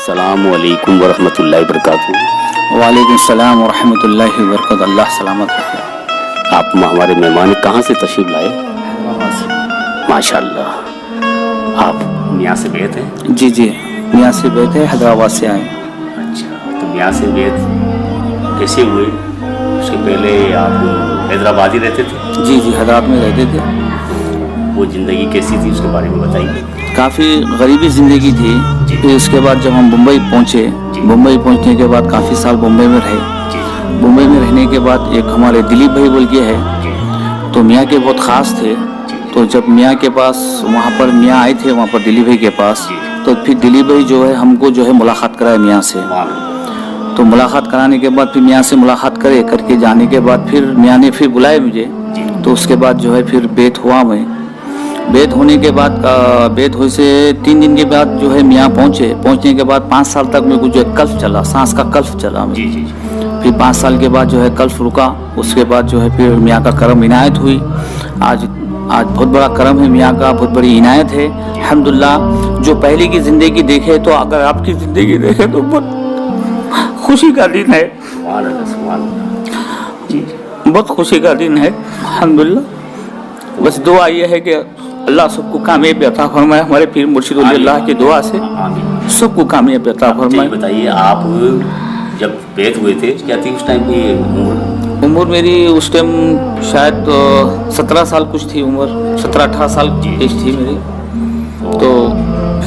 अस्सलाम वालेकुम वरहमतुल्लाहि वबरकातुहू। वालेकुम सलाम वरहमतुल्लाहि वबरकातुहू। अल्लाह सलामत रखे। आप हमारे मेहमान कहाँ से तशरीफ़ लाए? हैदराबाद से। माशाअल्लाह। आप मियाँ से बैत हैं? जी जी, मियाँ से बैठे, हैदराबाद से आए। अच्छा, तो मियाँ से बैत कैसे हुए? उसके पहले आप हैदराबाद ही रहते थे? जी जी, हैदराबाद में रहते थे। वो ज़िंदगी कैसी थी उसके बारे में बताइए। काफ़ी गरीबी ज़िंदगी थी। जी। फिर उसके बाद जब हम मुंबई पहुँचे, जी। मुंबई पहुँचने के बाद काफ़ी साल मुंबई में रहे। जी मुंबई में रहने के बाद एक हमारे दिलीप भाई बोल के है, जी तो मियाँ के बहुत ख़ास थे। तो जब मियाँ के पास वहाँ पर मियाँ आए थे, वहाँ पर दिलीप भाई के पास, जी। तो फिर दिलीप भाई जो है हमको जो है मुलाकात कराया मियाँ से। तो मुलाकात कराने के बाद फिर मियाँ से मुलाकात करके जाने के बाद फिर मियाँ ने फिर बुलाया मुझे। जी। तो उसके बाद जो है फिर बेत हुआ। मैं बेत होने के बाद बेत हुए से 3 दिन के बाद जो है मियाँ पहुँचने के बाद 5 साल तक मेरे को जो है कल्फ चला, सांस का कल्फ चला। जी जी फिर 5 साल के बाद जो है कल्फ रुका। उसके बाद जो है फिर मियाँ का करम इनायत हुई। आज बहुत बड़ा करम है मियाँ का, बहुत बड़ी इनायत है अल्हम्दुलिल्लाह। जो पहले की ज़िंदगी देखे तो अगर आपकी ज़िंदगी देखे तो बहुत खुशी का दिन है, सुभान अल्लाह, सुभान अल्लाह। जी बहुत खुशी का दिन है अल्हम्दुलिल्लाह। बस दुआ ये है कि अल्लाह सबको कामयाबी अता फरमाए, हमारे पीर मुर्शिदुल्लाह की दुआ से आमीन। सबको कामयाबी अता अच्छा, ये फरमाए। बताइए, आप जब बैत हुए थे क्या थी उस टाइम की उम्र? उम्र मेरी उस टाइम शायद 17 साल कुछ थी उम्र, 17-18 साल जी। एज थी मेरी। तो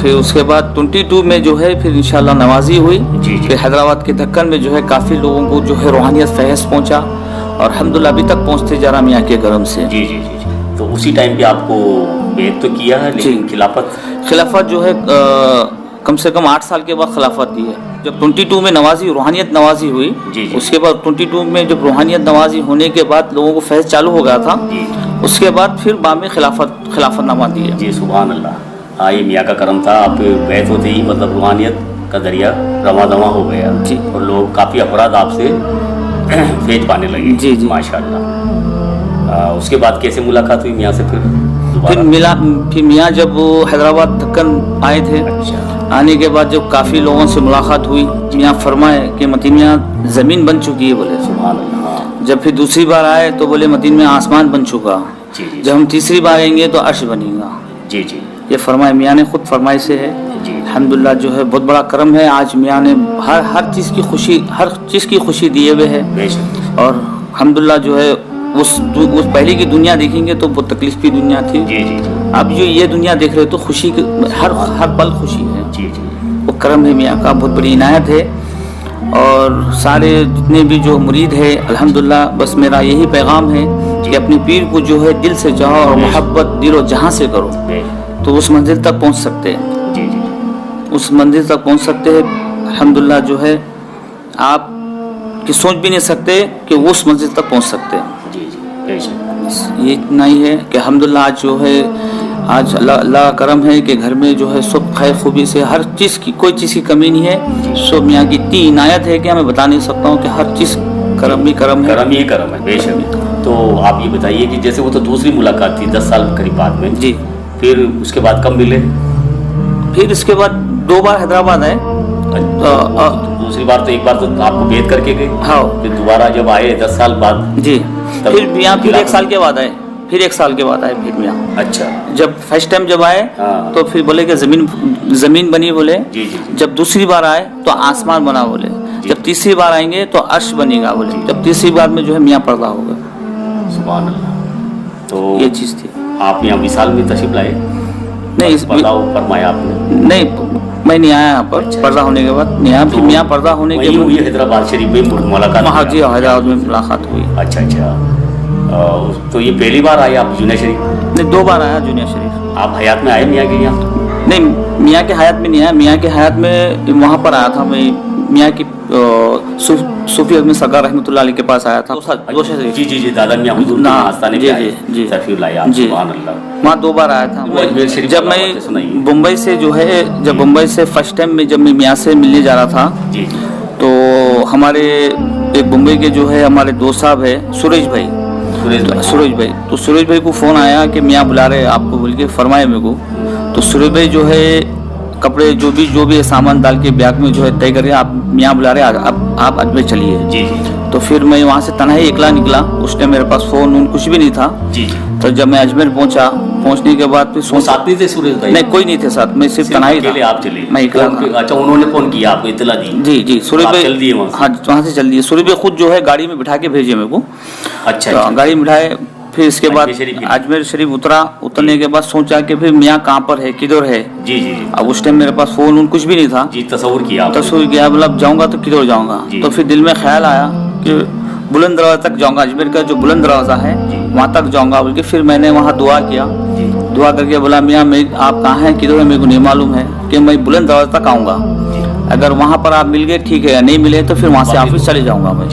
फिर उसके बाद 22 में जो है फिर इंशाल्लाह नवाजी हुई। जी, जी। फिर हैदराबाद के दक्कन में जो है काफ़ी लोगों को जो है रूहानियत फैज़ पहुंचा और अल्हम्दुलिल्लाह अभी तक पहुंचते जा रहा मियाँ के करम से। जी जी जी जी। तो उसी टाइम पे आपको बैत तो किया है, लेकिन जी। खिलाफत जो है कम से कम 8 साल के बाद खिलाफत दी है। जब 22 में रूहानियत नवाजी हुई, जी, जी। उसके बाद 22 में जब रूहानियत नवाजी होने के बाद लोगों को फैज़ चालू हो गया था, जी उसके बाद फिर बाद में खिलाफतनामा दी है। जी, सुभान अल्लाह। हाँ, ये मियाँ का करम था। आप बैत होते ही मतलब रूहानियत का दरिया रवा दवा हो गया जी। और लोग काफ़ी अफराद आपसे फैज पाने लगे। जी, जी। माशाअल्लाह। उसके बाद कैसे मुलाकात हुई मियाँ से फिर दोबारा? फिर मियाँ जब वो हैदराबाद दक्कन आए थे, अच्छा। आने के बाद जब काफ़ी लोगों से मुलाकात हुई, मियाँ फरमाए कि मतीन मियाँ ज़मीन बन चुकी है बोले। सुभान अल्लाह। हाँ। जब फिर दूसरी बार आए तो बोले मतीन मियाँ आसमान बन चुका। जी जी जब हम तीसरी बार आएंगे तो अर्श बनेगा। जी जी ये फरमाए मियाँ ने खुद फरमाई से है। जी। अल्हम्दुलिल्लाह जो है बहुत बड़ा करम है। आज मियाँ ने हर चीज़ की खुशी दिए हुए है। बेशक। और अल्हम्दुलिल्लाह जो है उस पहले की दुनिया देखेंगे तो बहुत तकलीफ की दुनिया थी। जी जी जी अब जो ये दुनिया देख रहे हो तो खुशी की हर पल खुशी है। जी जी वो करम है मियाँ का, बहुत बड़ी इनायत है। और सारे जितने भी जो मुरीद है अल्हम्दुलिल्लाह, बस मेरा यही पैगाम है कि अपने पीर को जो है दिल से चाहो और मोहब्बत दिलो जहाँ से करो बेशक। तो उस मंजिल तक पहुँच सकते हैं। जी जी उस मंजिल तक पहुँच सकते हैं अल्हम्दुलिल्लाह। जो है आप कि सोच भी नहीं सकते कि वो उस मंजिल तक पहुँच सकते हैं। जी जी बेशक। ये इतना ही है कि अल्हम्दुलिल्लाह आज जो है आज अल्लाह का करम है कि घर में जो है सब खैर खूबी से हर चीज़ की कोई चीज़ की कमी नहीं है। सब मियाँ की इतनी इनायत है कि मैं बता नहीं सकता हूँ कि हर चीज़ करम ही करम है। करम ही करम है, बेशक। तो आप ये बताइए कि जैसे वो तो दूसरी मुलाकात थी 10 साल करीब बाद में, जी। फिर उसके बाद कब मिले? फिर इसके बाद 2 बार हैदराबाद आए। दूसरी बार तो एक बार तो आपको बैत करके गए, हाँ फिर दोबारा जब आए 10 साल बाद जी। तब फिर मियाँ फिर 1 खिलाफत- साल के बाद आए। फिर मियाँ अच्छा। जब फर्स्ट टाइम जब आए हाँ। तो फिर बोले कि जमीन बनी बोले। जी जी जी जब दूसरी बार आए तो आसमान बना बोले। जब तीसरी बार आएंगे तो अर्श बनेगा बोले। जब तीसरी बार में जो है मियाँ पर्दा होगा। सुभान अल्लाह। तो ये चीज़ थी। आप यहाँ विशाल में तशरीफ लाए? नहीं पर्दा फरमाया आपने? नहीं, मैं नहीं आया यहाँ पर। पर्दा होने के बाद नहीं आया। फिर मियाँ पर्दा होने के वहीं बाद हुई हैदराबाद शरीफ में मुलाकात हुई जी आपकी? हैदराबाद में मुलाकात हुई। अच्छा अच्छा। तो ये पहली बार आए आप जूनियर शरीफ? नहीं, 2 बार आया जूनियर शरीफ। आप हयात में आए मियाँ के यहाँ? नहीं, मियाँ के हयात में नहीं आया। मियाँ के हयात में वहाँ पर आया था मैं। मियाँ की सूफी अजमेर सरकार रहमतुल्लाह अलैह के पास आया था। जी जी जी, दादा मियाँ हुजूर के आस्थाने पे आए, तशरीफ लाए आप। जी। सुभान अल्लाह। वहाँ 2 बार आया था। अजमेर शरीफ जब वाला बात मैं सुनाइए। मुंबई से जो है मुंबई से फर्स्ट टाइम में जब मैं मियाँ से मिलने जा रहा था जी जी तो हमारे एक मुंबई के जो है हमारे दोस्त साहब है सुरेश भाई। तो सुरेश भाई को फ़ोन आया कि मियाँ बुला रहे आपको बोल के फरमाए मेरे को। तो सुरेश भाई जो है कपड़े जो भी सामान डाल के बैग में जो है तय करके आप मियाँ बुला रहे अब आप अजमेर चलिए। जी जी तो फिर मैं वहाँ से तन्हा ही अकेला निकला, उस टाइम मेरे पास फ़ोन वोन कुछ भी नहीं था। जी जी। तो जब मैं अजमेर पहुँचा, पहुँचने के बाद फिर वो साथ नहीं थे सूरज भाई? नहीं, कोई नहीं थे साथ, मैं सिर्फ तन्हा ही था। आप चले? मैं अकेला था। अच्छा, उन्होंने फोन किया आपको, इतला दी? जी जी, सूरज भाई चल दिए वहाँ से? हाँ, वहाँ से चल दिए। सूरज भाई खुद जो है गाड़ी में बिठा के भेजे मेरे को। अच्छा, तो गाड़ी में बिठाए, फिर इसके बाद अजमेर शरीफ उतरने के बाद सोचा कि फिर मियाँ कहाँ पर है, किधर है। जी जी जी। अब उस टाइम मेरे पास फोन वोन कुछ भी नहीं था। जी, तस्वीर किया? तस्वीर किया, मतलब जाऊंगा तो किधर जाऊंगा। तो फिर दिल में ख्याल आया कि बुलंद दरवाजा तक जाऊंगा, अजमेर का जो बुलंद दरवाजा है वहाँ तक जाऊंगा बोल के फिर मैंने वहाँ दुआ किया। दुआ करके बोला मियाँ मैं आप कहाँ हैं, किधर है, मेरे को नहीं मालूम है कि मैं बुलंद दरवाजा तक आऊँगा। अगर वहाँ पर आप मिल गए ठीक है, नहीं मिले तो फिर वहाँ से ऑफिस चले जाऊँगा मैं।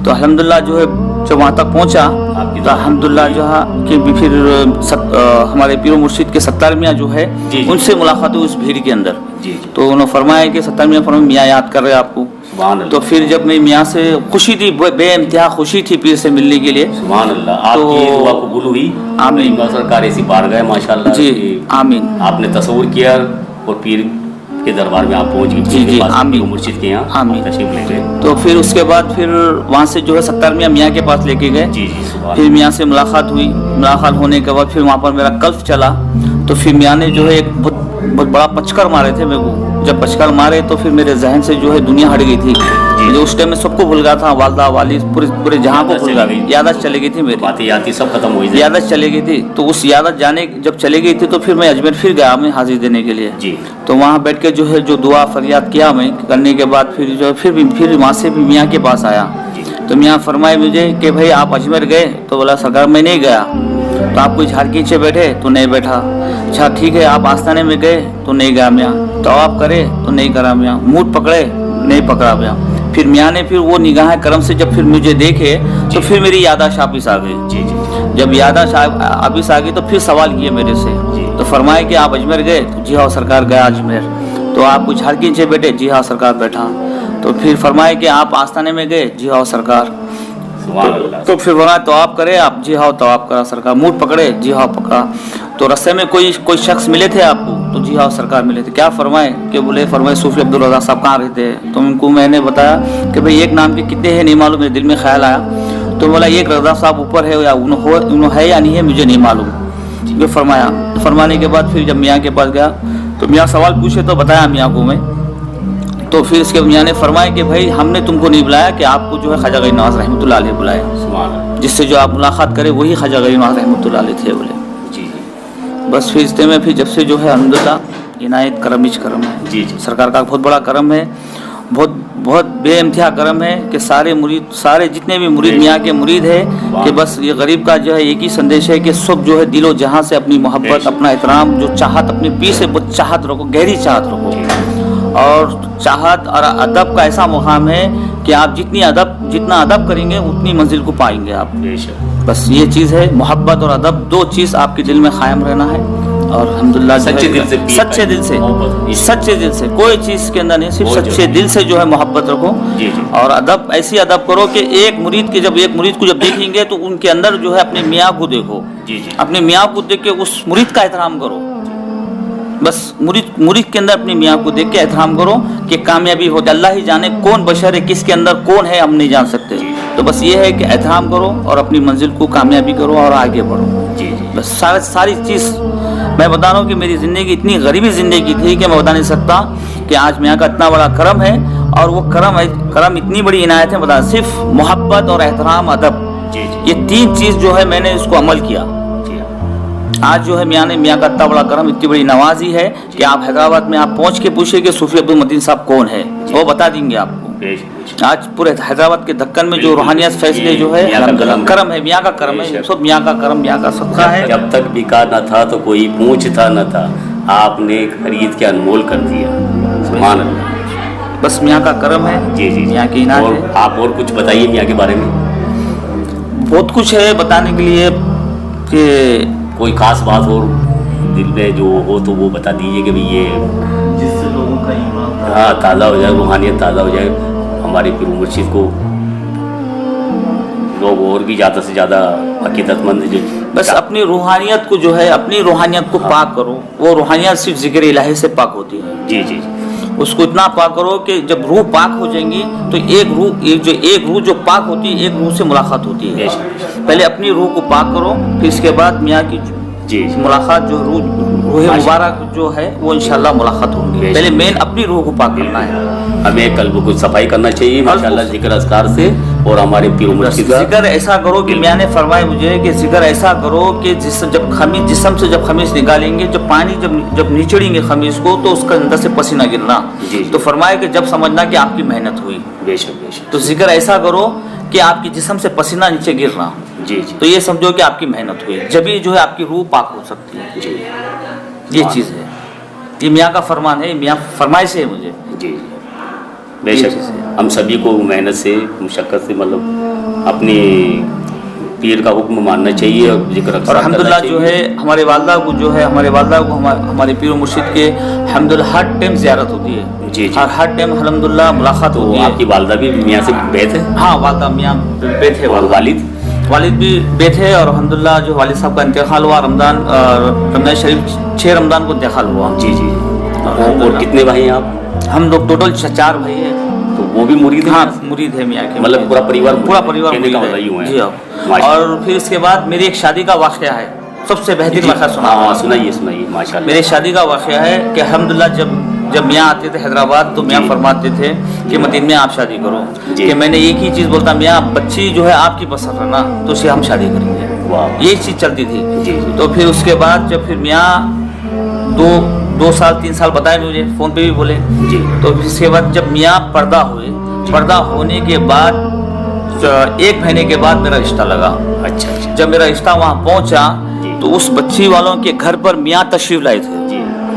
तो अल्हम्दुलिल्लाह जो है जब वहाँ तक पहुँचा तो अल्हम्दुलिल्लाह जो है कि फिर हमारे पीर मुर्शिद के सत्तार मियाँ जो है उनसे मुलाकात हुई उस भीड़ के अंदर। तो उन्होंने फरमाया कि सत्तार मियाँ फरमाया मियाँ याद कर रहे हैं आपको। तो फिर जब मैं मियाँ से खुशी थी, बेइंतहा खुशी थी पीर से मिलने के लिए। सुभान अल्लाह, आपकी दुआ कबूल हुई। आमीन। सरकार ऐसी बार गए माशाल्लाह जी, आमीन। आपने तस्वीर किया और पीर के दरबार में आप पहुंच गए। जी जी, आमीन। मुर्शिद के यहाँ आमीन तशरीफ ले गए। तो फिर उसके बाद फिर वहाँ से जो है सत्तार मियाँ के पास लेके गए। जी जी, सुभान। फिर मियाँ से मुलाकात हुई, मुलाकात होने के बाद फिर वहाँ पर मेरा कल्फ चला। तो फिर मियाँ ने जो है एक बहुत बड़ा पचकर मारे थे मेरे को। जब पचकर मारे तो फिर मेरे जहन से जो है दुनिया हट गई थी। जो उस टाइम में सबको भूल गया था, वालदा वाली पूरे जहाँ को भूल गया, यादत चली गई थी मेरी, बातें याद थी, सब खत्म हो गई, यादत चली गई थी। तो उस यादत जाने जब चली गई थी तो फिर मैं अजमेर फिर गया मैं हाजिर देने के लिए। जी। तो वहाँ बैठ के जो है जो दुआ फरियाद किया मैं करने के बाद फिर जो फिर वहाँ से भी मियाँ के पास आया। तो मियाँ फरमाए मुझे कि भाई आप अजमेर गए? तो बोला सरकार मैं नहीं गया। तो आप कोई झाड़ के नीचे बैठे? तो नहीं बैठा। अच्छा ठीक है, आप आस्थाने में गए? तो नहीं गया मियाँ। तो आप करे? तो नहीं करा मियाँ। मूड पकड़े? नहीं पकड़ा मियाँ। फिर मियाँ ने फिर वो निगाह करम से जब फिर मुझे देखे तो फिर मेरी यादाश्त वापिस आ गई। जी जी। जब यादाश्त वापिस आ गई तो फिर सवाल किए मेरे से। तो फरमाए कि आप अजमेर गए? तो जी हाँ सरकार गया अजमेर। तो आप कुछ झाड़ के नीचे बैठे? जी हाँ सरकार बैठा। तो फिर फरमाए कि आप आस्थाने में गए? जी हाँ सरकार। तो फिर बोला तो आप करे? आप जी हाँ तो आप करा सरकार। मूड पकड़े? जी हाँ पकड़ा। तो रास्ते में कोई शख्स मिले थे आपको? तो जी हाँ सरकार मिले थे। क्या फरमाए? कि बोले फरमाए सूफी अब्दुल रज़ाक साहब कहाँ रहते हैं? तो उनको मैंने बताया कि भाई एक नाम के कितने हैं नहीं मालूम, मेरे दिल में ख्याल आया। तो बोला एक रज़ाक साहब ऊपर है या उन्होंने है या नहीं है मुझे नहीं मालूम। ये फरमाया। फरमाने के बाद फिर जब मियाँ के पास गया तो मियाँ सवाल पूछे तो बताया मियाँ को मैं। तो फिर इसके मियाँ ने फरमाया कि भाई हमने तुमको नहीं बुलाया कि आपको जो है ख्वाजा गरीब नवाज रहमतुल्लाह अलैह बुलाया, जिससे जो आप मुलाकात करें वही ख्वाजा गरीब नवाज रहमतुल्लाह अलैह थे बोले। जी। बस फिर इस्ते में फिर जब से जो है अल्हम्दुलिल्लाह इनायत करम ही करम है। जी जी। सरकार का बहुत बड़ा करम है, बहुत बेइंतहा करम है कि सारे जितने भी मुरीद मियाँ के मुरीद है कि बस ये गरीब का जो है एक ही संदेश है कि सब जो है दिलो जहाँ से अपनी मोहब्बत अपना एहतराम जो चाहत अपने पीर से बहुत चाहत रखो, गहरी चाहत रखो। और चाहत और अदब का ऐसा मुकाम है कि आप जितना अदब करेंगे उतनी मंजिल को पाएंगे आप। बस ये चीज़ है, मोहब्बत और अदब दो चीज़ आपके दिल में कायम रहना है। और अल्हम्दुलिल्लाह सच्चे दिल से कोई चीज़ के अंदर नहीं, सिर्फ सच्चे दिल से जो है मोहब्बत रखो। और अदब ऐसी अदब करो कि एक मुरीद को जब देखेंगे तो उनके अंदर जो है अपने मियाँ को देखो। अपने मियाँ को देख के उस मुरीद का एहतराम करो। बस मुरीद के अंदर अपनी मियाँ को देख के एहतराम करो कि कामयाबी होती है। अल्लाह ही जाने कौन बशर है, किसके अंदर कौन है, हम नहीं जान सकते। तो बस ये है कि एहतराम करो और अपनी मंजिल को कामयाबी करो और आगे बढ़ो। बस सारी चीज़ मैं बता रहा हूँ कि मेरी ज़िंदगी इतनी गरीबी ज़िंदगी थी कि मैं बता नहीं सकता कि आज मियाँ का इतना बड़ा करम है। और वो करम इतनी बड़ी इनायत है, बता सिर्फ मोहब्बत और एहतराम अदब, ये तीन चीज़ जो है मैंने इसको अमल किया। आज जो है मियाँ का इतना बड़ा करम, इतनी बड़ी नवाजी है कि आप हैदराबाद में आप पहुँच के पूछिए कि सूफी अब्दुल मतीन साहब कौन है, वो बता देंगे आपको। आज पूरे हैदराबाद के दक्कन में जो रूहानियत फैसले जो है करम है, मियाँ का करम है, सब मियाँ का करम, मियाँ का सदका है। जब तक बिका न था तो कोई पूछता न था, आपने खरीद के अनमोल कर दिया। सुभान अल्लाह। बस मियाँ का करम है। जी जी, मियाँ की इनायत है। आप और कुछ बताइए मियाँ के बारे में। बहुत कुछ है बताने के लिए कि कोई खास बात हो दिल में जो हो तो वो बता दीजिए कि भाई ये जिससे लोगों का ईमान हाँ ताज़ा हो जाए, रूहानियत ताज़ा हो जाए, हमारे पीर मुर्शिद को लोग और भी ज़्यादा से ज़्यादा अकीदतमंद जो बस अपनी रूहानियत को जो है, अपनी रूहानियत को पाक करो। वो रूहानियत सिर्फ जिक्र इलाही से पाक होती है। जी जी उसको इतना पाक करो कि जब रूह पाक हो जाएंगी तो एक रूह जो पाक होती है, एक रूह से मुलाकात होती है। पहले अपनी रूह को पाक करो, फिर इसके बाद मियाँ की जी मुलाकात जो रूह मुबारक जो है वो इंशाल्लाह मुलाकात होगी। पहले मेन अपनी रूह को पाक करना है। हमें कल्ब को सफाई करना चाहिए माशाल्लाह जिक्र अज़कार से। और हमारे पीर मुर्शिद का जिक्र ऐसा करो कि मियाँ ने फरमाया मुझे कि जिक्र ऐसा करो कि जिस्म से जब खमीस निकालेंगे, जब पानी जब निचड़ेंगे खमीस को तो उसका अंदर से पसीना गिरना। तो फरमाया कि जब समझना कि आपकी मेहनत हुई। बेशक बेशक। तो जिक्र ऐसा करो कि आपकी जिस्म से पसीना नीचे गिरना। जी जी तो ये समझो कि आपकी मेहनत हुई, जब भी जो है आपकी रूह पाक हो सकती है। जी ये चीज़ है, ये मियाँ का फरमान है, मियाँ फरमाइश है मुझे। जी बेशक। हम सभी को मेहनत से मुशक्क़त से मतलब अपनी पीर का हुक्म मानना चाहिए और जिक्र और अल्हम्दुलिल्लाह जो है हमारे वालदा को हमारे पीर मुर्शिद के अल्हम्दुलिल्लाह हर टाइम ज़ियारत होती है। जी जी। और हर टाइम अल्हम्दुलिल्लाह मुलाकात होती है। आपकी वालदा भी मियाँ से बैत है? हाँ, वालदा मियाँ बैत है। और वालिद भी बैत है। और अल्हम्दुलिल्लाह जो वालिद साहब का इंतकाल हुआ रमज़ान शरीफ 6 रमज़ान को इंतकाल हुआ। जी जी। और कितने भाई हैं आप? हम लोग टोटल 4 भाई हैं। तो वो भी मुरीद है? हाँ, मुरीद है मियाँ के। मतलब पूरा परिवार मुरीद है। जी हाँ। और फिर इसके बाद मेरी एक शादी का वाक़या है, सबसे बेहतरीन वाक़या सुनाइए माशाल्लाह। मेरी शादी का वाक़या है कि अल्हम्दुलिल्लाह जब मियाँ आते थे हैदराबाद तो मियाँ फरमाते थे कि मदीने में आप शादी करो। कि मैंने एक ही चीज़ बोलता, मियाँ बच्ची जो है आपकी पसंद है ना तो उसे हम शादी करेंगे। यही चीज़ चलती थी। तो फिर उसके बाद जब फिर मियाँ 2 साल 3 साल बताए मुझे, फ़ोन पे भी बोले। तो इसके बाद जब मियाँ पर्दा होने के बाद 1 महीने के बाद मेरा रिश्ता लगा। अच्छा। जब मेरा रिश्ता वहाँ पहुँचा तो उस बच्ची वालों के घर पर मियाँ तशरीफ़ लाए थे।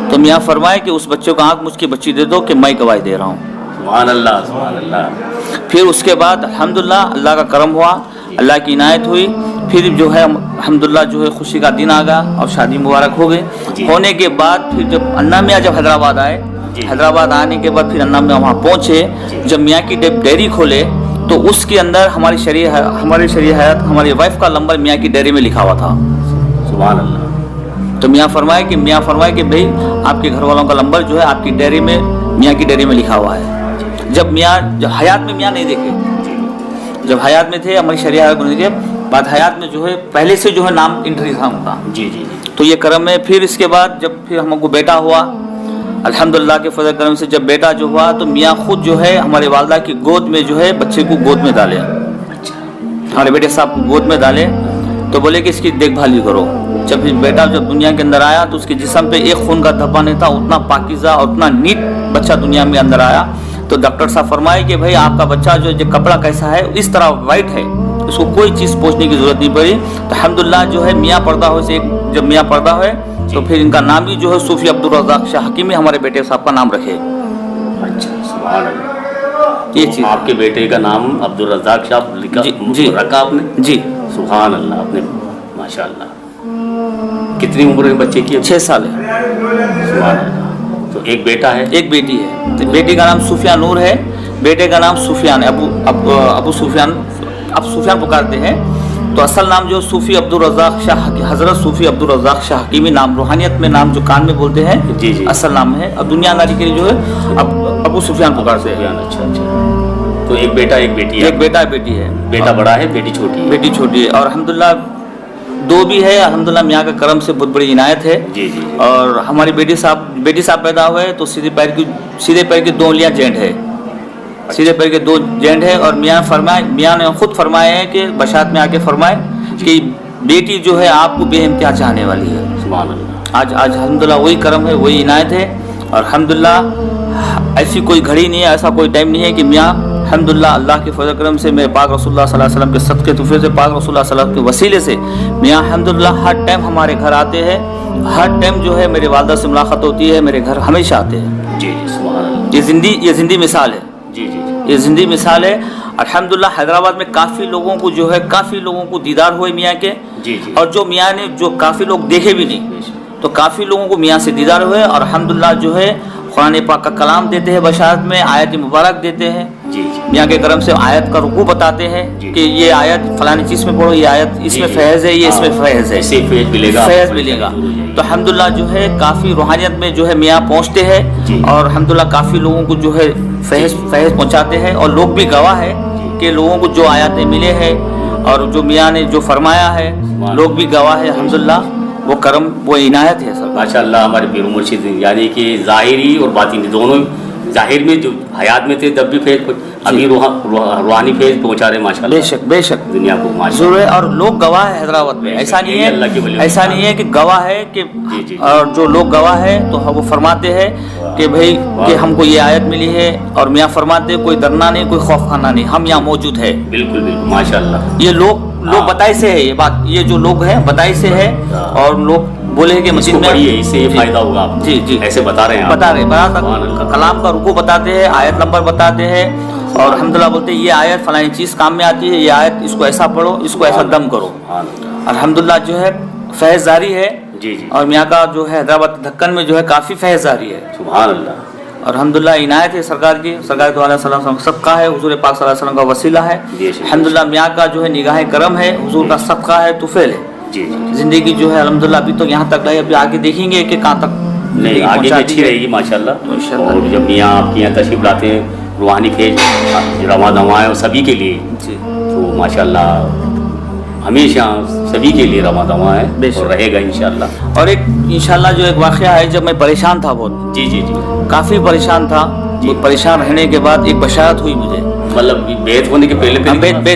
तो मियाँ फरमाए कि उस बच्चे को आँख मुझ की बच्ची दे दो कि मैं गवाही दे रहा हूँ। सुभान अल्लाह सुभान अल्लाह। फिर उसके बाद अल्हम्दुलिल्लाह अल्लाह का करम हुआ, अल्लाह की इनायत हुई। फिर जो है अल्हम्दुलिल्लाह जो है खुशी का दिन आ गया और शादी मुबारक हो गई। होने के बाद फिर जब अन्ना मियाँ जब हैदराबाद आए, हैदराबाद आने के बाद फिर अन्ना मियाँ वहाँ पहुँचे। जब मियाँ की डेयरी खोले तो उसके अंदर हमारी शरीय हयात हमारी वाइफ का नंबर मियाँ की डेयरी में लिखा हुआ था। सुभान अल्लाह। तो मियाँ फरमाए कि भाई आपके घर वालों का नंबर जो है आपकी डेयरी में मियाँ की डेयरी में लिखा हुआ है। जब हयात में मियाँ नहीं देखे, जब हयात में थे हमारी शरीय हयात होने के बाद हयात में जो है पहले से जो है नाम एंट्री था उनका। जी। तो ये करम में फिर इसके बाद जब फिर हमको बेटा हुआ अल्हम्दुलिल्लाह के फजल करम से, जब बेटा जो हुआ तो मियाँ खुद जो है हमारे वालदा की गोद में जो है बच्चे को गोद में डाले। हमारे बेटे साहब को गोद में डाले तो बोले कि इसकी देखभाल करो। जब बेटा दुनिया के अंदर आया तो उसके जिस्म पे एक खून का धब्बा नहीं था, उतना पाकीज़ा और उतना नीट बच्चा दुनिया में अंदर आया। तो डॉक्टर साहब फरमाए कि भाई आपका बच्चा जो कपड़ा कैसा है इस तरह वाइट है, उसको कोई चीज़ पूछने की ज़रूरत नहीं पड़ी। तो अल्हम्दुलिल्लाह जो है मियाँ पर्दा हो से जब मियाँ पर्दा हुए तो फिर इनका नाम भी जो है सूफी अब्दुल रज़ाक शाह हकीमी हमारे बेटे साहब का नाम रखे। अच्छा सुभान अल्लाह। ये चीज़ आपके बेटे का नाम अब्दुल रज़ाक शाह जी रखा आपने? जी सुभान अल्लाह। आपने माशाल्लाह। कितनी उम्र है बच्चे की? 6 साल है। सुभान अल्लाह। तो एक बेटा है, एक बेटी है। तो बेटी का नाम सूफिया नूर है, बेटे का नाम सुफियान है। अबू सुफियान, अब सुफियान पुकारते हैं। तो असल नाम जो सूफी अब्दुल रज़ाक शाह, हज़रत सूफी अब्दुल रज़ाक शाह हकीमी नाम, रूहानियत में नाम जो कान में बोलते हैं जी जी, असल नाम है। अब दुनियादारी के लिए जो है अब अबू सुफियान पुकारते हैं। अच्छा। तो एक बेटा एक बेटी है? एक बेटा बेटी है। बेटा बड़ा है, बेटी छोटी है? बेटी छोटी है। और अल्हम्दुलिल्लाह 2 भी है। अल्हम्दुलिल्लाह मियाँ का करम से बहुत बड़ी इनायत है। जी जी। और हमारी बेटी साहब पैदा हुए तो सीधे पैर की 2 उंगलियाँ जेंट है, सीधे पैर के 2 जेंट है। और मियाँ ने खुद फरमाया है कि बशात में आके फरमाए कि बेटी जो है आपको बेइंतहा चाहने वाली है। सुभान अल्लाह। आज अल्हम्दुलिल्लाह वही करम है, वही इनायत है। और अल्हम्दुलिल्लाह ऐसी कोई घड़ी नहीं है, ऐसा कोई टाइम नहीं है कि मियाँ अल्हम्दुलिल्लाह अल्लाह के फजल करम से, मेरे पाक रसूलुल्लाह सल्लल्लाहु अलैहि वसल्लम के सदक़े तुफ़े से, पाक रसूलुल्लाह सल्लल्लाहु अलैहि वसल्लम के वसीले से मियाँ अल्हम्दुलिल्लाह हर टाइम हमारे घर आते हैं। हर टाइम जो है मेरे वालदा से मुलाकात होती है, मेरे घर हमेशा आते हैं। जी जी सुभान अल्लाह। ये जिंदी मिसाल है। जी जी, ये जिंदी मिसाल है। अल्हम्दुलिल्लाह हैदराबाद में काफ़ी लोगों को दीदार हुए मियाँ के। जी जी। और जो मियाँ ने जो काफ़ी लोग देखे भी नहीं, तो काफ़ी लोगों को मियाँ से दीदार हुए। और अल्हम्दुलिल्लाह जो है कुरान पाक का कलाम देते हैं, बशारत में आयत मुबारक देते हैं, जी जी मियाँ के करम से आयत का रुकू बताते हैं जी। कि ये आयत फलानी चीज़ में पढ़ो, ये आयत इसमें जी। फैज़ है, ये इसमें हाँ, फैज़ है, इससे फैज़ मिलेगा, फैज़ आपको मिलेगा। जरूर जाएगी। तो अल्हम्दुलिल्लाह जो है काफ़ी रूहानियत में जो है मियाँ पहुँचते जी। हैं और अल्हम्दुलिल्लाह काफ़ी लोगों को जो है फैज़ पहुँचाते हैं, और लोग भी गवाह है कि लोगों को जो आयतें मिले हैं और जो मियाँ ने जो फरमाया है, लोग भी गवाह है अल्हम्दुलिल्लाह। वो करम, वो इनायत है सर। माशाल्लाह हमारे पीर मुर्शिद यानी कि ज़ाहिरी और बातिनी दोनों, ज़ाहिर में जो हयात में थे तब भी फैज़, अभी रूहानी फैज़ पहुँचा रहे माशाल्लाह बेशक बेशक दुनिया को माशाल्लाह। जरूर है, और लोग गवाह है हैदराबाद में, ऐसा नहीं यही अल्लाह के वली है, ऐसा नहीं है कि गवाह है कि जी, जी। और जो लोग गवाह है तो वो फरमाते हैं कि भाई कि हमको ये आयत मिली है, और मियाँ फरमाते हैं कोई डरना नहीं, कोई खौफ खाना नहीं, हम यहाँ मौजूद है। बिल्कुल बिल्कुल माशाल्लाह। ये लोग हाँ। बताई से है, ये बात, ये जो लोग हैं बताई से है, हाँ। और लोग बोले कि इसको मस्जिद में पढ़िए, इससे ये जी, फायदा होगा आपको। जी जी ऐसे बता रहे हैं आप। बता रहे सुभान अल्लाह। कलाम का रुकू बताते हैं, आयत नंबर बताते हैं, और अल्हम्दुलिल्लाह बोलते हैं ये आयत फलानी चीज़ काम में आती है, ये आयत इसको ऐसा पढ़ो, इसको ऐसा दम करो। सुभान अल्लाह। अल्हम्दुलिल्लाह जो है फैज़ जारी है, जी जी और मियाँ का जो है हैदराबाद ढक्कन में जो है काफ़ी फैज़ जारी है, सुभान अल्लाह। और अल्हम्दुलिल्लाह इनायत है सरकार की, सरकार के वाला सल्लल्लाहु अलैहि वसल्लम सबका है, हुजूर पाक सल्लल्लाहु अलैहि वसल्लम का वसीला है। जी, जी। अल्हम्दुलिल्लाह मियाँ का जो है निगाह करम है, हुजूर का सदका है, तुफैल है। जी जी ज़िंदगी जो है अल्हम्दुलिल्लाह अभी तो यहाँ तक है, अभी आगे देखेंगे कि कहाँ तक नहीं, ज़िंदगी आगे भी पहुँचाती अच्छी है। रहेगी माशाल्लाह। तो इंशाल्लाह। और जब मियाँ आपके यहाँ तशरीफ लाते हैं रूहानी फैज रवा दवाएँ और सभी के लिए, जी तो माशाल्लाह हमेशा सभी के लिए रवा दवा है बेशक। और रहेगा इंशाल्लाह। और एक इंशाल्लाह जो एक वाक़या है, जब मैं परेशान था बहुत, जी जी जी काफ़ी परेशान था, जी। वो परेशान रहने के बाद एक बशारत हुई मुझे, मतलब बेत होने के पहले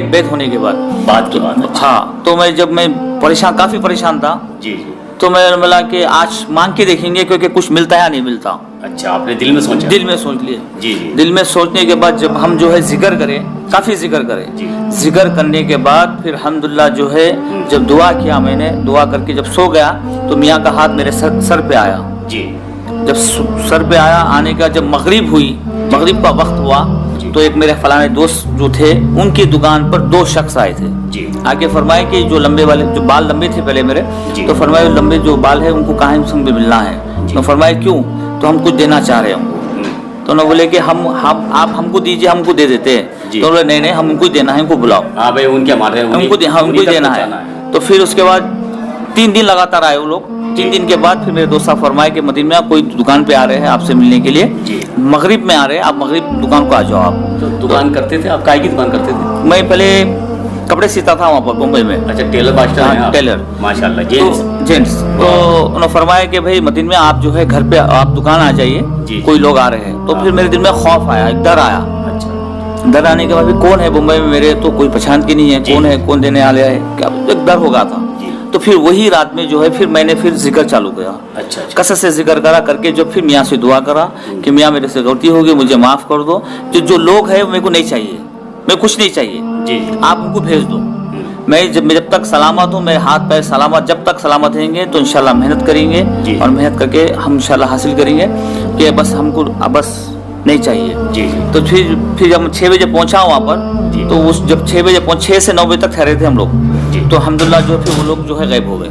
बेत होने के बाद। बात की बात। हाँ, तो मैं जब मैं परेशान, काफ़ी परेशान था, जी जी तो मैं बोला कि आज मांग के देखेंगे क्योंकि कुछ मिलता है या नहीं मिलता। अच्छा, आपने दिल में सोचा? दिल में सोच लिए। जी जी दिल में सोचने के बाद जब हम जो है जिक्र करें, काफ़ी जिक्र करें, जी। जिक्र करने के बाद फिर अल्हम्दुलिल्लाह जो है जब दुआ किया, मैंने दुआ करके जब सो गया तो मियाँ का हाथ मेरे सर पे आया। जी जब सर पे आया, आने का जब मगरिब हुई, मगरिब का वक्त हुआ, जी। तो एक मेरे फलाने दोस्त जो थे उनकी दुकान पर दो शख्स आए थे। जी आगे फरमाए कि जो लंबे वाले, जो बाल लंबे थे पहले मेरे, जी। तो फरमाए लंबे जो बाल है उनको कहाँ हमसे मिलना है। जी। तो फरमाए क्यों? तो हम कुछ देना चाह रहे हैं उनको। तो उन्होंने बोले कि हम आप हमको दीजिए, हमको दे देते हैं। जी। तो बोले नहीं नहीं, हम उनको ही देना है, इनको बुलाओ, हाँ भाई, उनके हमारे हाँ उनको ही देना है। तो फिर उसके बाद 3 दिन लगातार आए वो लोग। 3 दिन के बाद फिर मेरे दोस्त साहब फरमाए कि मदीना में कोई दुकान पे आ रहे हैं आपसे मिलने के लिए, जी। मगरिब में आ रहे हैं, आप मगरिब दुकान को आ जाओ आप। तो दुकान करते थे आप? काय की दुकान करते थे? मैं पहले कपड़े सीता था वहाँ पर मुंबई में। अच्छा, टेलर मास्टर हाँ, हैं आप? टेलर। माशाल्लाह। तो जेंट्स? जेंट्स। तो उन्होंने फरमाया कि भाई मदीना में आप जो है घर पे आप दुकान आ जाइए, जी। कोई लोग आ रहे हैं। तो हाँ। फिर मेरे दिल में खौफ आया, एक डर आया। अच्छा डर आने के बाद भी कौन है मुंबई में मेरे, तो कोई पहचान की नहीं है, जी। कौन है, कौन देने वाले है, क्या एक डर हो गया था। जी। तो फिर वही रात में जो है फिर मैंने फिर जिक्र चालू किया, अच्छा अच्छा कसरत से जिक्र करा करके जो फिर मियाँ से दुआ करा कि मियाँ मेरे से गलती होगी, मुझे माफ़ कर दो, जो लोग हैं मेरे को नहीं चाहिए, मैं कुछ नहीं चाहिए, जी जी आप उनको भेज दो। मैं जब तक सलामत हूँ, मेरे हाथ पैर सलामत, जब तक सलामत रहेंगे तो इंशाल्लाह मेहनत करेंगे, जी। और मेहनत करके हम इंशाल्लाह हासिल करेंगे, कि बस हमको बस नहीं चाहिए। जी जी तो फिर जब 6 बजे पहुंचा वहाँ जी। पर, तो उस जब 6 बजे 6 से 9 बजे तक ठहरे थे हम लोग, जी। तो अल्हम्दुलिल्लाह जो है फिर वो लोग जो है गायब हो गए।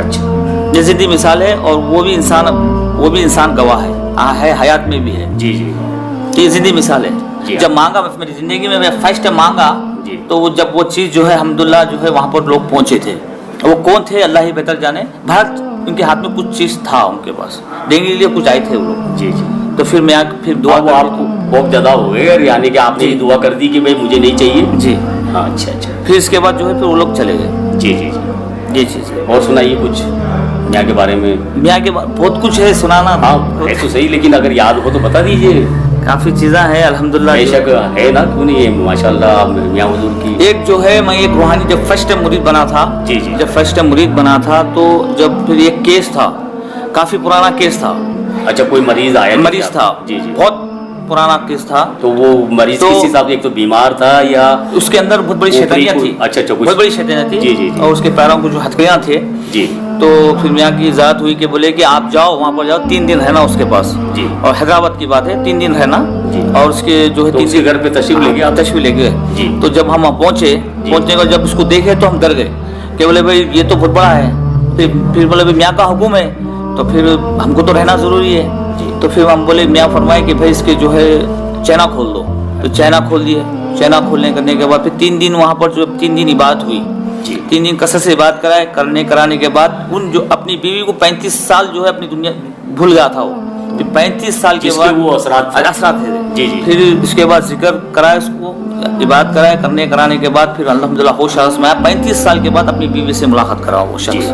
अच्छा ये जिंदी मिसाल है, और वो भी इंसान गवाह है हयात में भी है। जी जी ये जिंदी मिसाल है। जी। जब मांगा, मेरी जिंदगी में मैं फर्स्ट टाइम मांगा, जी। तो वो जब वो चीज़ जो है अल्हम्दुलिल्लाह जो है वहाँ पर लोग पहुँचे थे। वो कौन थे अल्लाह ही बेहतर जाने, भारत उनके हाथ में कुछ चीज़ था, उनके पास देने के लिए कुछ आए थे वो लोग। जी जी तो फिर मैं फिर दुआ वो आपको बहुत ज़्यादा हो गए, यानी कि आपने जी। दुआ कर दी कि भाई मुझे नहीं चाहिए। जी। हाँ अच्छा अच्छा। फिर इसके बाद जो है फिर वो लोग चले गए। जी जी जी ये चीज़ है। और सुनाइए कुछ मियाँ के बारे में। मियाँ के बाद बहुत कुछ है सुनाना। हाँ है तो सही, लेकिन अगर याद हो तो बता दीजिए। काफ़ी चीज़ें हैं अल्हम्दुलिल्लाह। बेशक है ना, क्यों नहीं है, माशाल्लाह मियाँ हुजूर की। एक जो है, मैं एक रूहानी जब फर्स्ट टाइम मुरीद बना था, जी, जी। जब फर्स्ट टाइम मुरीद बना था, तो जब फिर एक केस था, काफ़ी पुराना केस था, अच्छा, कोई मरीज आया? मरीज था, जी जी। बहुत पुराना केस था। तो वो मरीज तो- किस हिसाब से, एक तो बीमार था या? उसके अंदर बहुत बड़ी वो शैतानियाँ कोई- थी। अच्छा, कुछ- बहुत बड़ी शैतानियाँ थी। जी, जी, जी। और उसके पैरों को जो हथकड़ियाँ थे, जी तो फिर मियाँ की इजाज़त हुई कि बोले कि आप जाओ वहाँ पर, जाओ 3 दिन रहना उसके पास। जी। और हैदराबाद की बात है, 3 दिन रहना। जी। और उसके जो है तो 3 उसके घर पे तशरीफ ले गए आप? तशरीफ ले गए। जी। तो जब हम वहाँ पहुँचे, पहुँचने के बाद जब उसको देखे तो हम डर गए कि बोले भाई ये तो बहुत बड़ा है। फिर बोले भाई मियाँ का हुक्म है, तो फिर हमको तो रहना ज़रूरी है। तो फिर हम बोले, मियाँ फरमाए कि भाई इसके जो है चैना खोल दो, तो चैना खोल दिए। चैना खोलने करने के बाद फिर 3 दिन वहाँ पर जो 3 दिन इबादत हुई, 3 दिन कसरत से इबादत कराने के बाद उन जो अपनी बीवी को 35 साल जो है अपनी दुनिया भूल गया था वो, फिर 35 साल के बाद वो असरात थे। जी। फिर इसके बाद जिक्र कराया उसको, इबादत कराया, कराने के बाद फिर अल्हम्दुलिल्लाह होश हवस में आया। 35 साल के बाद अपनी बीवी से मुलाकात करा वो शख्स।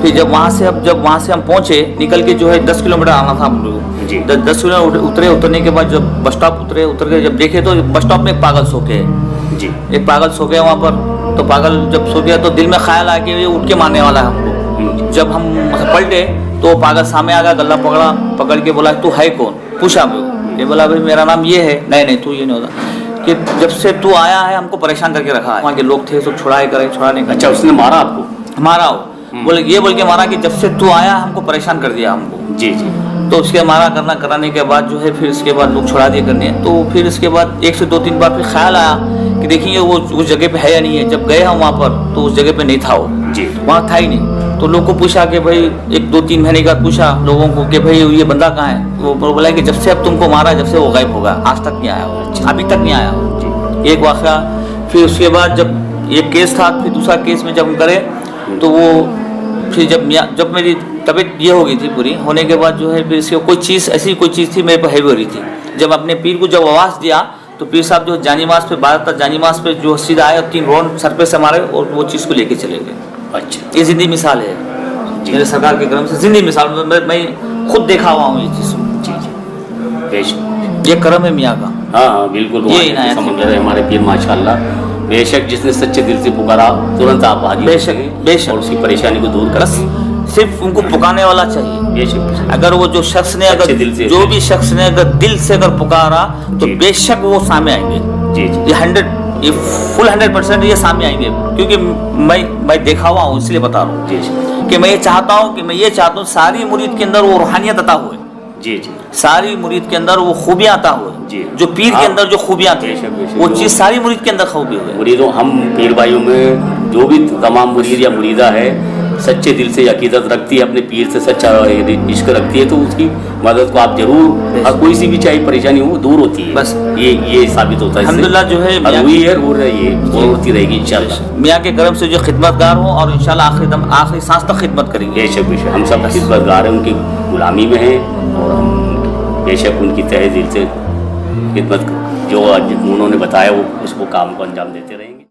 फिर जब वहाँ से हम पहुँचे, निकल के जो है 10 किलोमीटर आना था हम लोग। 10 किलोमीटर उतरने के बाद जब बस स्टॉप उतर के जब देखे तो बस स्टॉप में एक पागल सो के जी, एक पागल सो गया वहाँ पर। तो पागल जब सो गया तो दिल में ख्याल आ गया ये उठ के मारने वाला है हमको। जब हम पलटे तो पागल सामने आ गया, गला पकड़ के बोला तू है कौन, पूछा मैं। ये बोला भाई मेरा नाम ये है। नहीं तू ये नहीं होता कि जब से तू आया है हमको परेशान करके रखा है। वहाँ के लोग थे सब छुड़ाने का। अच्छा, उसने मारा आपको? मारा हो, बोल के मारा कि जब से तू आया हमको परेशान कर दिया हमको। जी। तो उसके मारा कराने के बाद जो है फिर इसके बाद लोग छुड़ा दिए करने। तो फिर इसके बाद 1 से 2-3 बार फिर ख्याल आया कि देखिए वो उस जगह पे है या नहीं है। जब गए हम वहाँ पर तो उस जगह पे नहीं था वो जी, वहाँ था ही नहीं। तो लोग को पूछा कि भाई 1-2-3 महीने का पूछा लोगों को कि भाई ये बंदा कहाँ है। वो बोला कि जब से अब तुमको मारा जब से वो गायब होगा, आज तक नहीं आया वो, अभी तक नहीं आया वो। एक वाक़या। फिर उसके बाद जब एक केस था, फिर दूसरा केस में जब हम करे तो वो फिर जब मेरी तबीयत ये हो गई थी पूरी होने के बाद जो है फिर इसके कोई चीज़ थी मेरे पर हैवी हो रही थी। जब अपने पीर को जब आवाज़ दिया तो पीर साहब जो जानीमाज पे बात था, जानीमाज पे जो सीधा आए और 3 राउंड सर पे से मारे और वो चीज़ को लेके चले गए। अच्छा, ये जिंदी मिसाल है मेरे सरकार के करम से, जिंदी मिसाल। मैं खुद देखा हुआ हूँ ये चीज़। जी, ये करम है मियाँ का। हाँ बिल्कुल, ये समंदर है हमारे पीर माशाल्लाह। बेशक जिसने सच्चे दिल से पुकारा तुरंत आप हाजिर। बेशक और उसकी परेशानी को दूर कर। सिर्फ उनको पुकारने वाला चाहिए। बेशक अगर वो जो शख्स ने अगर जो भी शख्स ने अगर दिल से अगर पुकारा तो बेशक वो सामने आएंगे। जी, ये फुल 100% ये सामने आएंगे। क्योंकि मैं देखा हुआ हूँ, इसलिए बता रहा हूँ कि मैं ये चाहता हूँ सारी मुरीद के अंदर वो रूहानियत अता हुए। जी, सारी मुरीद के अंदर वो खूबियाँ अता हुए। जो पीर के अंदर जो खूबियाँ थी वो चीज़ सारी मुरीद के अंदर खूबी हुई। मुरीदों, हम पीर भाइयों में जो भी तमाम मुरीद या मुरीदा है सच्चे दिल से अकीदत रखती है, अपने पीर से सच्चा इश्क रखती है, तो उसकी मदद को आप जरूर, कोई सी भी चाहे परेशानी हो दूर होती है। बस ये साबित होता है अल्हम्दुलिल्लाह जो है हुई है और ये होती रहेगी इंशाल्लाह। मियाँ के करम से जो खिदमतगार हो और इंशाल्लाह आखिरी सांस तक खिदमत करेंगे। बेशक हम सब खिदमतगार हैं, उनकी गुलामी में हैं और हम बेशक उनकी तहे दिल से खिदमत जो उन्होंने बताया वो उसको काम को अंजाम देते रहेंगे।